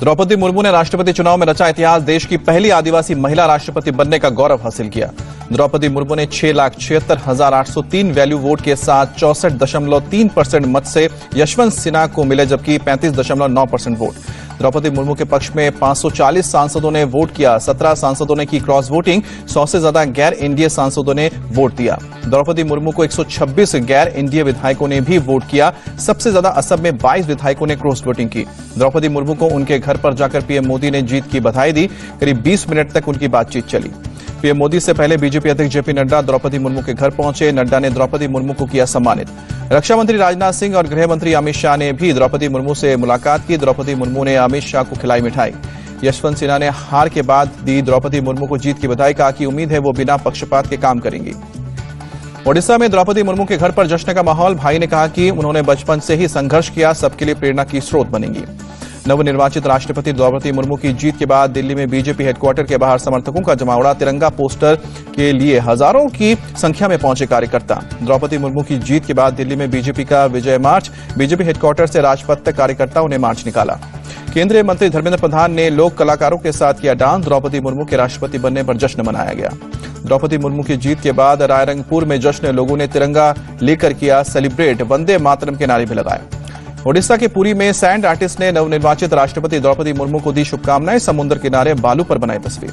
द्रौपदी मुर्मू ने राष्ट्रपति चुनाव में रचा इतिहास। देश की पहली आदिवासी महिला राष्ट्रपति बनने का गौरव हासिल किया। द्रौपदी मुर्मू ने 6,76,803 वैल्यू वोट के साथ 64.3% मत से यशवंत सिन्हा को मिले, जबकि 35.9% वोट। द्रौपदी मुर्मू के पक्ष में 540 सांसदों ने वोट किया। 17 सांसदों ने की क्रॉस वोटिंग। 100 से ज्यादा गैर एनडीए सांसदों ने वोट दिया। द्रौपदी मुर्मू को 126 गैर एनडीए विधायकों ने भी वोट किया। सबसे ज्यादा असम में 22 विधायकों ने क्रॉस वोटिंग की। द्रौपदी मुर्मू को उनके घर पर जाकर पीएम मोदी ने जीत की बधाई दी। करीब 20 मिनट तक उनकी बातचीत चली। पीएम मोदी से पहले बीजेपी अध्यक्ष जेपी नड्डा द्रौपदी मुर्मू के घर पहुंचे। नड्डा ने द्रौपदी मुर्मू को किया सम्मानित। रक्षा मंत्री राजनाथ सिंह और गृह मंत्री अमित शाह ने भी द्रौपदी मुर्मू से मुलाकात की। द्रौपदी मुर्मू ने अमित शाह को खिलाई मिठाई। यशवंत सिन्हा ने हार के बाद दी द्रौपदी मुर्मू को जीत की बधाई। कहा कि उम्मीद है वो बिना पक्षपात के काम करेंगी। ओडिशा में द्रौपदी मुर्मू के घर पर जश्न का माहौल। भाई ने कहा कि उन्होंने बचपन से ही संघर्ष किया, सबके लिए प्रेरणा की स्रोत बनेंगी। नवनिर्वाचित राष्ट्रपति द्रौपदी मुर्मू की जीत के बाद दिल्ली में बीजेपी हेडक्वार्टर के बाहर समर्थकों का जमावड़ा। तिरंगा पोस्टर के लिए हजारों की संख्या में पहुंचे कार्यकर्ता। द्रौपदी मुर्मू की जीत के बाद दिल्ली में बीजेपी का विजय मार्च। बीजेपी हेडक्वार्टर से राजपथ तक कार्यकर्ताओं ने मार्च निकाला। केंद्रीय मंत्री धर्मेंद्र प्रधान ने लोक कलाकारों के साथ किया डांस। द्रौपदी मुर्मू के राष्ट्रपति बनने पर जश्न मनाया गया। द्रौपदी मुर्मू की जीत के बाद रायरंगपुर में जश्न। लोगों ने तिरंगा लेकर किया सेलिब्रेट। वंदे मातरम के नारे भी लगाए। ओडिशा के पुरी में सैंड आर्टिस्ट ने नवनिर्वाचित राष्ट्रपति द्रौपदी मुर्मू को दी शुभकामनाएं। समुद्र किनारे बालू पर बनाई तस्वीर।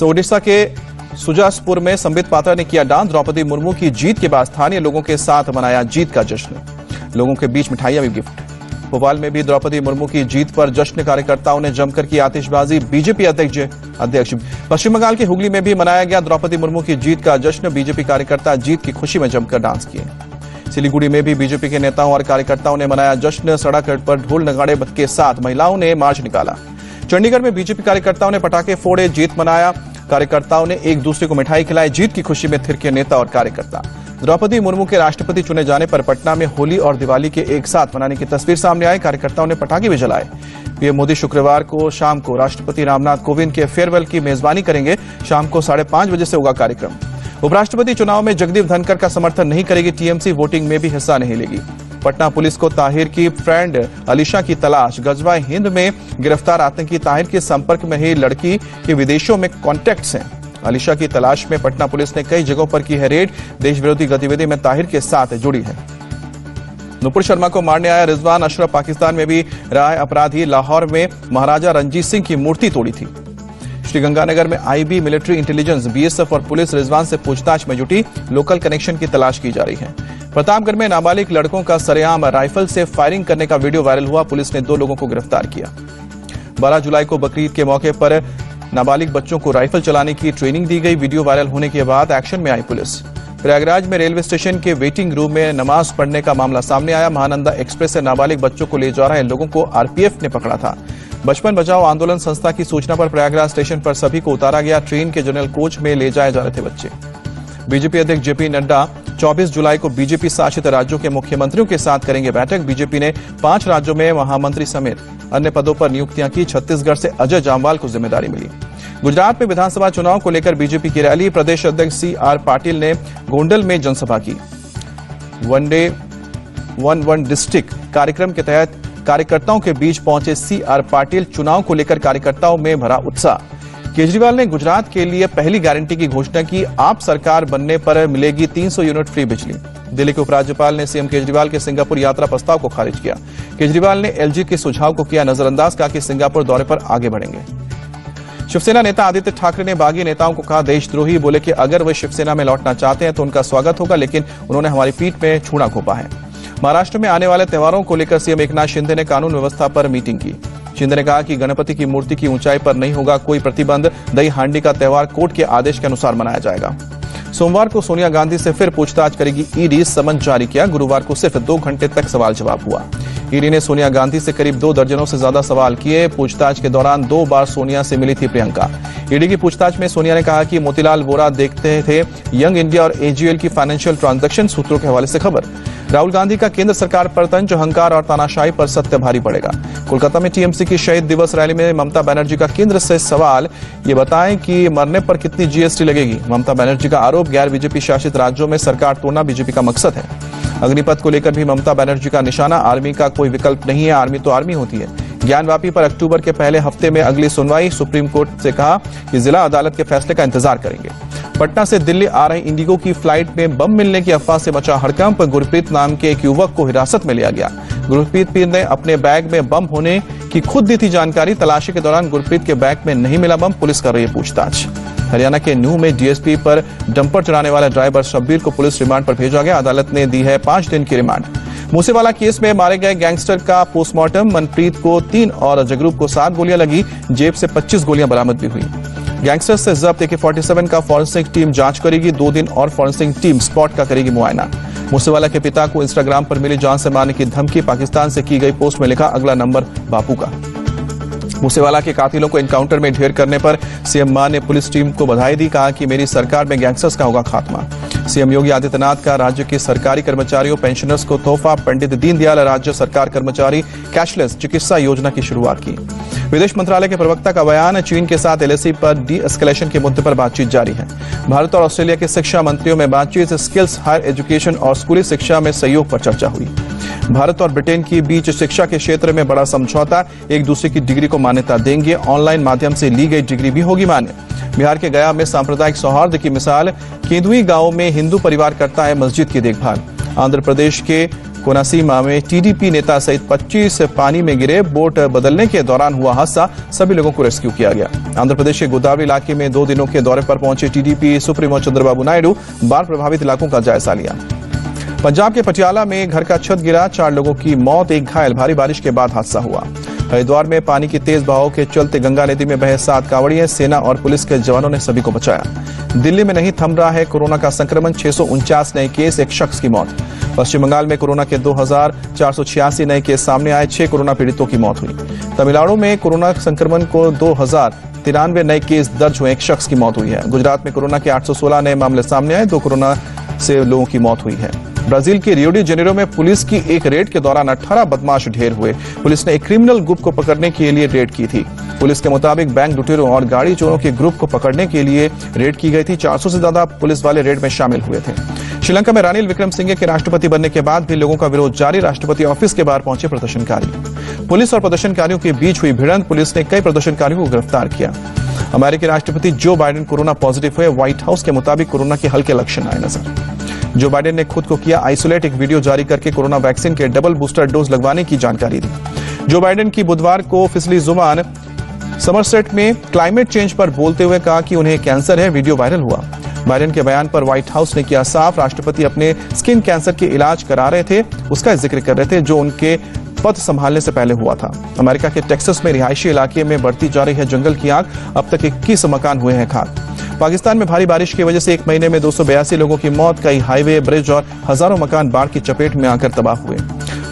ओडिशा के सुजासपुर में संबित पात्रा ने किया डांस। द्रौपदी मुर्मू की जीत के बाद स्थानीय लोगों के साथ मनाया जीत का जश्न। लोगों के बीच मिठाइयां भी गिफ्ट। भोपाल में भी द्रौपदी मुर्मू की जीत पर जश्न। कार्यकर्ताओं ने जमकर की आतिशबाजी। बीजेपी अध्यक्ष पश्चिम बंगाल के हुगली में भी मनाया गया द्रौपदी मुर्मू की जीत का जश्न। बीजेपी कार्यकर्ता जीत की खुशी में जमकर डांस किए। सिलीगुड़ी में भी बीजेपी के नेताओं और कार्यकर्ताओं ने मनाया जश्न। सड़क पर ढोल नगाड़े के साथ महिलाओं ने मार्च निकाला। चंडीगढ़ में बीजेपी कार्यकर्ताओं ने पटाखे फोड़े, जीत मनाया। कार्यकर्ताओं ने एक दूसरे को मिठाई खिलाई। जीत की खुशी में थिरके नेता और कार्यकर्ता। द्रौपदी मुर्मू के राष्ट्रपति चुने जाने पर पटना में होली और दिवाली के एक साथ मनाने की तस्वीर सामने आई। कार्यकर्ताओं ने पटाखे भी जलाए। पीएम मोदी शुक्रवार को शाम को राष्ट्रपति रामनाथ कोविंद के फेयरवेल की मेजबानी करेंगे। शाम को 5:30 बजे से होगा कार्यक्रम। उपराष्ट्रपति चुनाव में जगदीप धनखड़ का समर्थन नहीं करेगी टीएमसी। वोटिंग में भी हिस्सा नहीं लेगी। पटना पुलिस को ताहिर की फ्रेंड अलीशा की तलाश। गजवा हिंद में गिरफ्तार आतंकी ताहिर के संपर्क में ही लड़की के विदेशों में कॉन्टैक्ट्स हैं। अलीशा की तलाश में पटना पुलिस ने कई जगहों पर की है रेड। देश विरोधी गतिविधि में ताहिर के साथ जुड़ी है। नुपुर शर्मा को मारने आया रिजवान अशरफ पाकिस्तान में भी रहा है अपराधी। लाहौर में महाराजा रणजीत सिंह की मूर्ति तोड़ी थी। श्रीगंगानगर में आईबी, मिलिट्री इंटेलिजेंस, बीएसएफ और पुलिस रिजवान से पूछताछ में जुटी। लोकल कनेक्शन की तलाश की जा रही है। प्रतापगढ़ में नाबालिग लड़कों का सरेआम राइफल से फायरिंग करने का वीडियो वायरल हुआ। पुलिस ने 2 लोगों को गिरफ्तार किया। 12 जुलाई को बकरीद के मौके पर नाबालिग बच्चों को राइफल चलाने की ट्रेनिंग दी गई। वीडियो वायरल होने के बाद एक्शन में आई पुलिस। प्रयागराज में रेलवे स्टेशन के वेटिंग रूम में नमाज पढ़ने का मामला सामने आया। महानंदा एक्सप्रेस से नाबालिग बच्चों को ले जा रहे लोगों को आरपीएफ ने पकड़ा था। बचपन बचाओ आंदोलन संस्था की सूचना पर प्रयागराज स्टेशन पर सभी को उतारा गया। ट्रेन के जनरल कोच में ले जाए जा रहे थे बच्चे। बीजेपी अध्यक्ष जेपी नड्डा 24 जुलाई को बीजेपी शासित राज्यों के मुख्यमंत्रियों के साथ करेंगे बैठक। बीजेपी ने 5 राज्यों में महामंत्री समेत अन्य पदों पर नियुक्तियां की। छत्तीसगढ़ से अजय जामवाल को जिम्मेदारी मिली। गुजरात में विधानसभा चुनाव को लेकर बीजेपी की रैली। प्रदेश अध्यक्ष सीआर पाटिल ने गोंडल में जनसभा की। वनडे 1 डिस्ट्रिक्ट कार्यक्रम के तहत कार्यकर्ताओं के बीच पहुंचे सीआर पाटिल। चुनाव को लेकर कार्यकर्ताओं में भरा उत्साह। केजरीवाल ने गुजरात के लिए पहली गारंटी की घोषणा की। आप सरकार बनने पर मिलेगी 300 यूनिट फ्री बिजली। दिल्ली के उपराज्यपाल ने सीएम केजरीवाल के सिंगापुर यात्रा प्रस्ताव को खारिज किया। केजरीवाल ने एलजी के सुझाव को किया नजरअंदाज। कहा कि सिंगापुर दौरे पर आगे बढ़ेंगे। शिवसेना नेता आदित्य ठाकरे ने बागी नेताओं को कहा देशद्रोही। बोले कि अगर वे शिवसेना में लौटना चाहते हैं तो उनका स्वागत होगा, लेकिन उन्होंने हमारी पीठ में छूना घोंपा है। महाराष्ट्र में आने वाले त्योहारों को लेकर सीएम एकनाथ शिंदे ने कानून व्यवस्था पर मीटिंग की। शिंदे ने कहा कि गणपति की मूर्ति की ऊंचाई पर नहीं होगा कोई प्रतिबंध। दही हांडी का त्योहार कोर्ट के आदेश के अनुसार मनाया जाएगा। सोमवार को सोनिया गांधी से फिर पूछताछ करेगी ईडी। समन जारी किया। गुरुवार को सिर्फ 2 घंटे तक सवाल जवाब हुआ। ईडी ने सोनिया गांधी से करीब 2 दर्जनों से ज्यादा सवाल किए। पूछताछ के दौरान 2 बार सोनिया से मिली थी प्रियंका। ईडी की पूछताछ में सोनिया ने कहा कि मोतीलाल वोरा देखते थे यंग इंडिया और एजीएल की फाइनेंशियल ट्रांजैक्शन। सूत्रों के हवाले से खबर। राहुल गांधी का केंद्र सरकार पर तंज। अहंकार और तानाशाही पर सत्य भारी पड़ेगा। कोलकाता में टीएमसी की शहीद दिवस रैली में ममता बनर्जी का केंद्र से सवाल। ये बताएं कि मरने पर कितनी जीएसटी लगेगी। ममता बनर्जी का आरोप गैर बीजेपी शासित राज्यों में सरकार तोड़ना बीजेपी का मकसद है। अग्निपथ को लेकर भी ममता बनर्जी का निशाना। आर्मी का कोई विकल्प नहीं है, आर्मी तो आर्मी होती है। ज्ञानवापी पर अक्टूबर के पहले हफ्ते में अगली सुनवाई, सुप्रीम कोर्ट से कहा कि जिला अदालत के फैसले का इंतजार करेंगे। पटना से दिल्ली आ रही इंडिगो की फ्लाइट में बम मिलने की अफवाह से मचा हड़कंप, गुरप्रीत नाम के एक युवक को हिरासत में लिया गया। गुरप्रीत ने अपने बैग में बम होने की खुद दी थी जानकारी। तलाशी के दौरान गुरप्रीत के बैग में नहीं मिला बम, पुलिस कर रही है पूछताछ। हरियाणा के नूह में डीएसपी पर डंपर चढ़ाने वाला ड्राइवर शब्बीर को पुलिस रिमांड पर भेजा गया। अदालत ने दी है 5 दिन की रिमांड। मूसेवाला केस में मारे गए गैंगस्टर का पोस्टमार्टम, मनप्रीत को 3 और जगरूप को 7 गोलियां लगी, जेब से 25 गोलियां बरामद भी हुई। गैंगस्टर से जब्त AK-47 का फॉरेंसिक टीम जांच करेगी। 2 दिन और फॉरेंसिक टीम स्पॉट का करेगी मुआयना। मूसेवाला के पिता को इंस्टाग्राम पर मिली जान से मारने की धमकी, पाकिस्तान से की गई पोस्ट में लिखा अगला नंबर बापू का। मूसेवाला के कातिलों को एनकाउंटर में ढेर करने पर सीएम मान ने पुलिस टीम को बधाई दी, कहा कि मेरी सरकार में गैंगस्टर्स का होगा खात्मा। सीएम योगी आदित्यनाथ का राज्य के सरकारी कर्मचारियों पेंशनर्स को तोहफा, पंडित दीनदयाल राज्य सरकार कर्मचारी कैशलेस चिकित्सा योजना की शुरुआत की। विदेश मंत्रालय के प्रवक्ता का बयान, चीन के साथ LAC पर डी एस्केलेशन के मुद्दे पर बातचीत जारी है। भारत और ऑस्ट्रेलिया के शिक्षा मंत्रियों में बातचीत, स्किल्स, हायर एजुकेशन और स्कूली शिक्षा में सहयोग पर चर्चा हुई। भारत और ब्रिटेन के बीच शिक्षा के क्षेत्र में बड़ा समझौता, एक दूसरे की डिग्री को मान्यता देंगे, ऑनलाइन माध्यम से ली गई डिग्री भी होगी मान्य। बिहार के गया में सांप्रदायिक सौहार्द की मिसाल, केंदुई गांव में हिंदू परिवार करता है मस्जिद की देखभाल। आंध्र प्रदेश के कोनासीमा में TDP नेता सहित 25 पानी में गिरे, बोट बदलने के दौरान हुआ हादसा, सभी लोगों को रेस्क्यू किया गया। आंध्र प्रदेश के गोदावरी इलाके में 2 दिनों के दौरे पर पहुंचे TDP सुप्रीमो चंद्रबाबू नायडू, बाढ़ प्रभावित इलाकों का जायजा लिया। पंजाब के पटियाला में घर का छत गिरा, 4 लोगों की मौत, 1 घायल, भारी बारिश के बाद हादसा हुआ। हरिद्वार में पानी की तेज बहाव के चलते गंगा नदी में बहे 7 कांवड़िए, सेना और पुलिस के जवानों ने सभी को बचाया। दिल्ली में नहीं थम रहा है कोरोना का संक्रमण, 649 नए केस, 1 शख्स की मौत। पश्चिम बंगाल में कोरोना के 2486 नए केस सामने आए, 6 कोरोना पीड़ितों की मौत हुई। तमिलनाडु में कोरोना संक्रमण को 2093 नए केस दर्ज हुए, 1 शख्स की मौत हुई है। गुजरात में कोरोना के 816 नए मामले सामने आए, 2 कोरोना से लोगों की मौत हुई है। ब्राजील के रियो डी जेनेरो में पुलिस की एक रेड के दौरान 18 बदमाश ढेर हुए। पुलिस ने एक क्रिमिनल ग्रुप को पकड़ने के लिए रेड की थी। पुलिस के मुताबिक बैंक लुटेरों और गाड़ी चोरों के ग्रुप को पकड़ने के लिए रेड की गई थी। 400 से ज्यादा पुलिस वाले रेड में शामिल हुए थे। श्रीलंका में रानिल विक्रमसिंघे के राष्ट्रपति बनने के बाद भी लोगों का विरोध जारी, राष्ट्रपति ऑफिस के बाहर पहुंचे प्रदर्शनकारी। पुलिस और प्रदर्शनकारियों के बीच हुई भिड़ंत, पुलिस ने कई प्रदर्शनकारियों को गिरफ्तार किया। अमेरिकी राष्ट्रपति जो बाइडेन कोरोना पॉजिटिव हुए, व्हाइट हाउस के मुताबिक कोरोना के हल्के लक्षण आए नजर। जो बाइडेन ने खुद को किया आइसोलेट, एक वीडियो जारी करके कोरोना वैक्सीन के डबल बूस्टर डोज लगवाने की जानकारी दी। जो बाइडेन की बुधवार को फिसली जुबान, समरसेट में क्लाइमेट चेंज पर बोलते हुए कहा कि उन्हें कैंसर है, वीडियो वायरल हुआ। बाइडेन के बयान पर व्हाइट हाउस ने किया साफ, राष्ट्रपति अपने स्किन कैंसर के इलाज करा रहे थे, उसका जिक्र कर रहे थे जो उनके पद संभालने से पहले हुआ था। अमेरिका के टेक्सास में रिहायशी इलाके में बढ़ती जा रही है जंगल की आग, अब तक 21 मकान हुए हैं खाक। पाकिस्तान में भारी बारिश की वजह से 1 महीने में 282 लोगों की मौत, कई हाईवे, ब्रिज और हजारों मकान बाढ़ की चपेट में आकर तबाह हुए।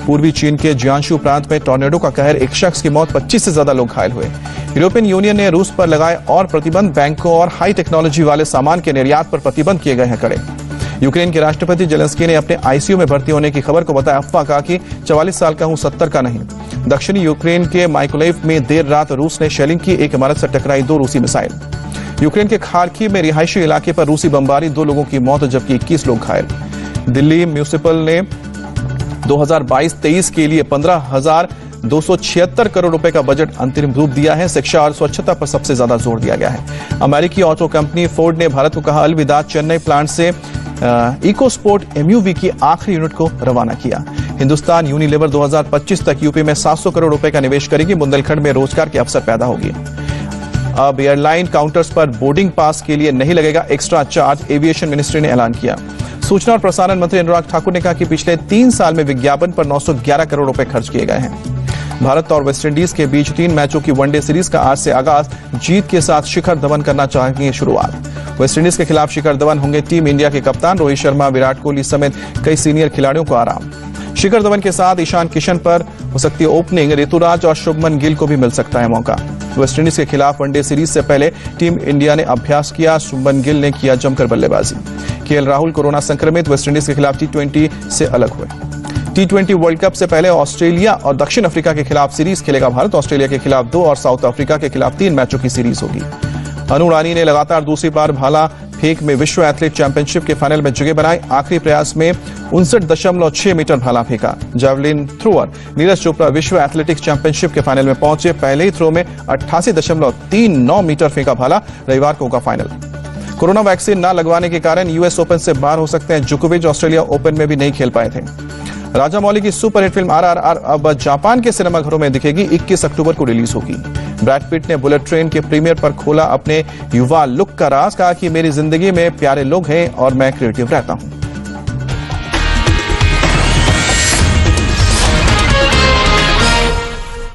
पूर्वी चीन के जियांशु प्रांत में टॉर्नेडो का कहर, 1 शख्स की मौत, 25 से ज्यादा लोग घायल हुए। यूरोपियन यूनियन ने रूस पर लगाए और प्रतिबंध, बैंकों और हाई टेक्नोलॉजी वाले सामान के निर्यात पर प्रतिबंध किए गए हैं कड़े। यूक्रेन के राष्ट्रपति जेलेंस्की ने अपने ICU में भर्ती होने की खबर को बताया अफवाह, कहा कि 44 साल का हूं, 70 का नहीं। दक्षिणी यूक्रेन के माइकोलेव में देर रात रूस ने शेलिंग की, एक इमारत से टकराई 2 रूसी मिसाइल। यूक्रेन के खार्किव में रिहायशी इलाके पर रूसी बमबारी, 2 लोगों की मौत जबकि 21 लोग घायल। दिल्ली म्यूनिसिपल ने 2022-23 के लिए 15,276 करोड़ रुपए का बजट अंतरिम रूप दिया है। शिक्षा और स्वच्छता पर सबसे ज्यादा जोर दिया गया है। अमेरिकी ऑटो कंपनी फोर्ड ने भारत को कहा अलविदा, चेन्नई प्लांट से इकोस्पोर्ट MUV की आखिरी यूनिट को रवाना किया। हिंदुस्तान यूनिलीवर 2025 तक यूपी में 700 करोड़ रुपए का निवेश करेगी, बुंदेलखंड में रोजगार के अवसर पैदा होगी। अब एयरलाइन काउंटर्स पर बोर्डिंग पास के लिए नहीं लगेगा एक्स्ट्रा चार्ज, एविएशन मिनिस्ट्री ने ऐलान किया। सूचना और प्रसारण मंत्री अनुराग ठाकुर ने कहा कि पिछले 3 साल में विज्ञापन पर 911 करोड़ रुपए खर्च किए गए हैं। भारत और वेस्टइंडीज के बीच 3 मैचों की वनडे सीरीज का आज से आगाज, जीत के साथ शिखर धवन करना चाहेंगे शुरुआत। वेस्टइंडीज के खिलाफ शिखर धवन होंगे टीम इंडिया के कप्तान, रोहित शर्मा, विराट कोहली समेत कई सीनियर खिलाड़ियों को आराम। शिखर धवन के साथ ईशान किशन पर हो सकती है ओपनिंग, ऋतुराज और शुभमन गिल को भी मिल सकता है मौका। वेस्टइंडीज के खिलाफ वनडे सीरीज से पहले टीम इंडिया ने अभ्यास किया, शुभमन गिल ने किया जमकर बल्लेबाजी। KL राहुल कोरोना संक्रमित, वेस्टइंडीज के खिलाफ T20 से अलग हुए। T20 वर्ल्ड कप से पहले ऑस्ट्रेलिया और दक्षिण अफ्रीका के खिलाफ सीरीज खेलेगा भारत। ऑस्ट्रेलिया के खिलाफ 2 और साउथ अफ्रीका के खिलाफ 3 मैचों की सीरीज होगी। अनु रानी ने लगातार दूसरी बार भाला हेग में विश्व एथलीट चैंपियनशिप के फाइनल में जगह बनाई। आखिरी प्रयास में 59.6 मीटर भाला फेंका। जावलिन थ्रोअर नीरज चोपड़ा विश्व एथलेटिक्स चैंपियनशिप के फाइनल में पहुंचे। पहले ही थ्रो में 88.39 मीटर फेंका भाला। रविवार को होगा फाइनल। कोरोना वैक्सीन न लगवाने के कारण यूएस ओपन से बाहर हो सकते हैं जोकोविच। ऑस्ट्रेलिया ओपन में भी नहीं खेल पाए थे। राजामौली की सुपरहिट फिल्म आरआरआर अब जापान के सिनेमाघरों में दिखेगी। 21 अक्टूबर को रिलीज होगी। ब्रैड पिट ने बुलेट ट्रेन के प्रीमियर पर खोला अपने युवा लुक का राज। कहा कि मेरी जिंदगी में प्यारे लोग हैं और मैं क्रिएटिव रहता हूं।